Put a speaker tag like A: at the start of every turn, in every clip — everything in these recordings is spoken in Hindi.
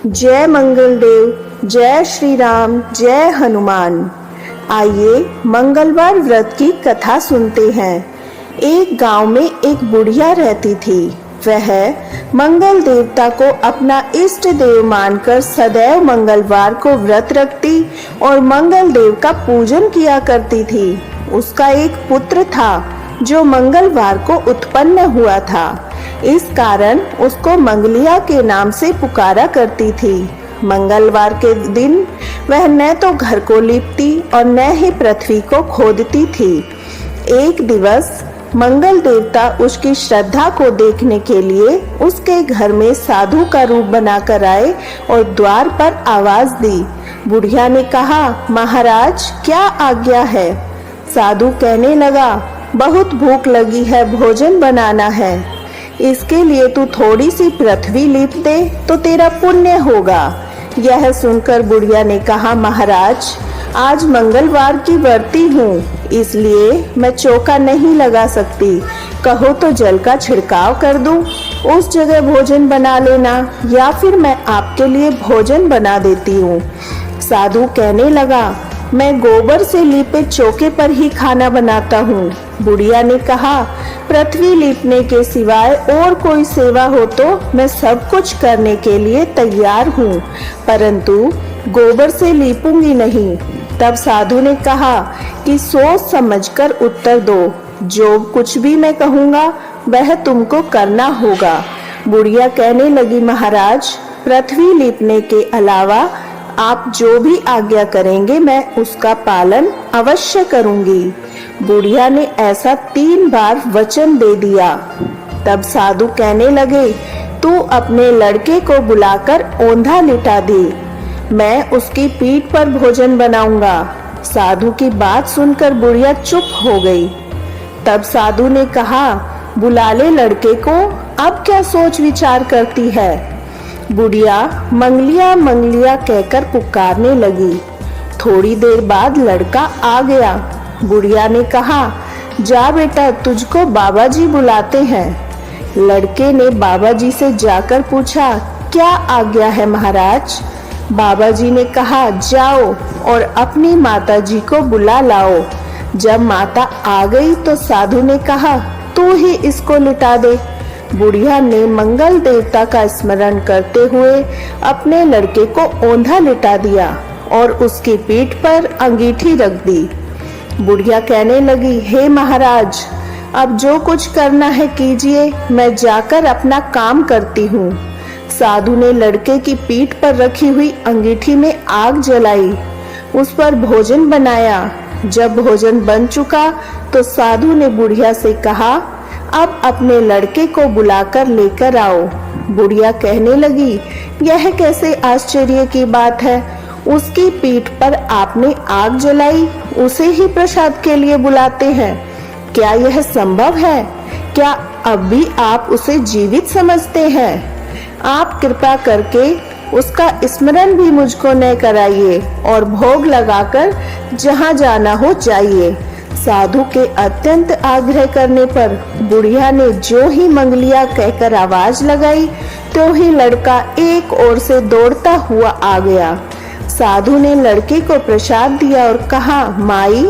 A: जय मंगल देव, जय श्री राम, जय हनुमान। आइए मंगलवार व्रत की कथा सुनते हैं। एक गांव में एक बुढ़िया रहती थी। वह मंगल देवता को अपना इष्ट देव मानकर सदैव मंगलवार को व्रत रखती और मंगल देव का पूजन किया करती थी। उसका एक पुत्र था जो मंगलवार को उत्पन्न हुआ था। इस कारण उसको मंगलिया के नाम से पुकारा करती थी। मंगलवार के दिन वह न तो घर को लीपती और न ही पृथ्वी को खोदती थी। एक दिवस मंगल देवता उसकी श्रद्धा को देखने के लिए उसके घर में साधु का रूप बनाकर आए और द्वार पर आवाज दी। बुढ़िया ने कहा, महाराज क्या आज्ञा है? साधु कहने लगा, बहुत भूख लगी है, भोजन बनाना है। इसके लिए तू थोड़ी सी पृथ्वी लीप दे तो तेरा पुण्य होगा। यह सुनकर बुढ़िया ने कहा, महाराज आज मंगलवार की व्रती हूँ, इसलिए मैं चौका नहीं लगा सकती। कहो तो जल का छिड़काव कर दूं, उस जगह भोजन बना लेना, या फिर मैं आपके लिए भोजन बना देती हूँ। साधु कहने लगा, मैं गोबर से लीपे चौके पर ही खाना बनाता हूँ। बुढ़िया ने कहा, पृथ्वी लीपने के सिवाय और कोई सेवा हो तो मैं सब कुछ करने के लिए तैयार हूँ, परंतु गोबर से लीपूंगी नहीं। तब साधु ने कहा कि सोच समझकर उत्तर दो, जो कुछ भी मैं कहूँगा वह तुमको करना होगा। बुढ़िया कहने लगी, महाराज पृथ्वी लीपने के अलावा आप जो भी आज्ञा करेंगे मैं उसका पालन अवश्य करूंगी। बुढ़िया ने ऐसा 3 बार वचन दे दिया। तब साधु कहने लगे, तू अपने लड़के को बुलाकर औंधा लिटा दे, मैं उसकी पीठ पर भोजन बनाऊंगा। साधु की बात सुनकर बुढ़िया चुप हो गई। तब साधु ने कहा, बुला ले लड़के को, अब क्या सोच विचार करती है? बुढ़िया मंगलिया मंगलिया कहकर पुकारने लगी। थोड़ी देर बाद लड़का आ गया। बुढ़िया ने कहा, जा बेटा, तुझको बाबा जी बुलाते हैं। लड़के ने बाबा जी से जाकर पूछा, क्या आज्ञा है महाराज? बाबा जी ने कहा, जाओ और अपनी माता जी को बुला लाओ। जब माता आ गई तो साधु ने कहा, तू ही इसको लिटा दे। बुढ़िया ने मंगल देवता का स्मरण करते हुए अपने लड़के को औंधा लिटा दिया और उसकी पीठ पर अंगीठी रख दी। बुढ़िया कहने लगी, हे महाराज अब जो कुछ करना है कीजिए, मैं जाकर अपना काम करती हूँ। साधु ने लड़के की पीठ पर रखी हुई अंगीठी में आग जलाई, उस पर भोजन बनाया। जब भोजन बन चुका तो साधु ने बुढ़िया से कहा, अब अपने लड़के को बुलाकर लेकर आओ। बुढ़िया कहने लगी, यह कैसे आश्चर्य की बात है? उसकी पीठ पर आपने आग जलाई, उसे ही प्रसाद के लिए बुलाते हैं। क्या यह संभव है? क्या अब भी आप उसे जीवित समझते हैं? आप कृपा करके उसका स्मरण भी मुझको न कराइए और भोग लगाकर जहाँ जाना हो जाइए। साधु के अत्यंत आग्रह करने पर बुढ़िया ने जो ही मंगलिया कहकर आवाज लगाई तो ही लड़का एक ओर से दौड़ता हुआ आ गया। साधु ने लड़के को प्रसाद दिया और कहा, माई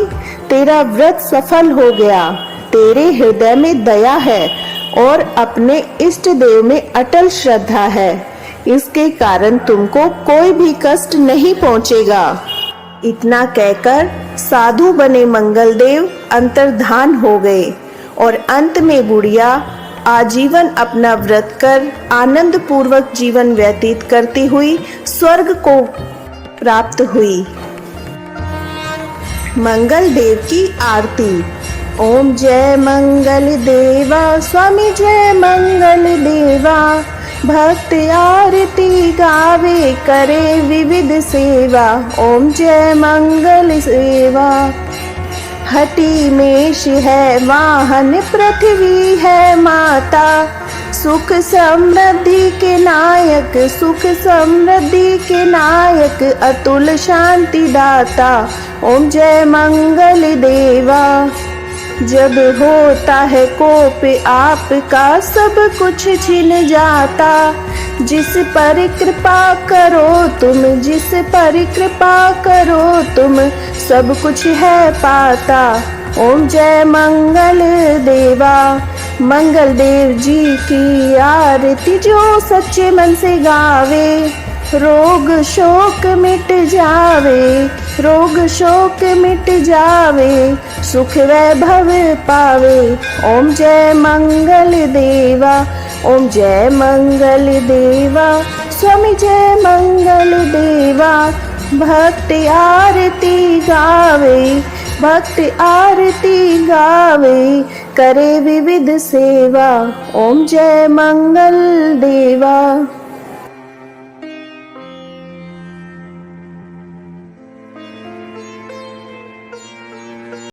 A: तेरा व्रत सफल हो गया, तेरे हृदय में दया है और अपने इष्ट देव में अटल श्रद्धा है, इसके कारण तुमको कोई भी कष्ट नहीं पहुँचेगा। इतना कहकर साधु बने मंगल देव अंतर्धान हो गए और अंत में बुढ़िया आजीवन अपना व्रत कर आनंद पूर्वक जीवन व्यतीत करती हुई स्वर्ग को प्राप्त हुई। मंगल देव की आरती। ओम जय मंगल देवा, स्वामी जय मंगल देवा, भक्त आरती गावे करे विविध सेवा। ओम जय मंगल सेवा। हटी मेष है वाहन, पृथ्वी है माता, सुख समृद्धि के नायक, सुख समृद्धि के नायक, अतुल शांति दाता। ओम जय मंगल देवा। जब होता है कोप आपका सब कुछ छिन जाता। जिस पर कृपा करो तुम, जिस पर कृपा करो तुम, सब कुछ है पाता। ओम जय मंगल देवा, मंगल देव जी की आरती जो सच्चे मन से गावे, रोग शोक मिट जावे, रोग शोक मिट जावे, सुख वैभव पावे। ओम जय मंगल देवा, ओम जय मंगल देवा, स्वामी जय मंगल देवा। भक्त आरती गावे, भक्त आरती गावे, करे विविध सेवा। ओम जय मंगल देवा।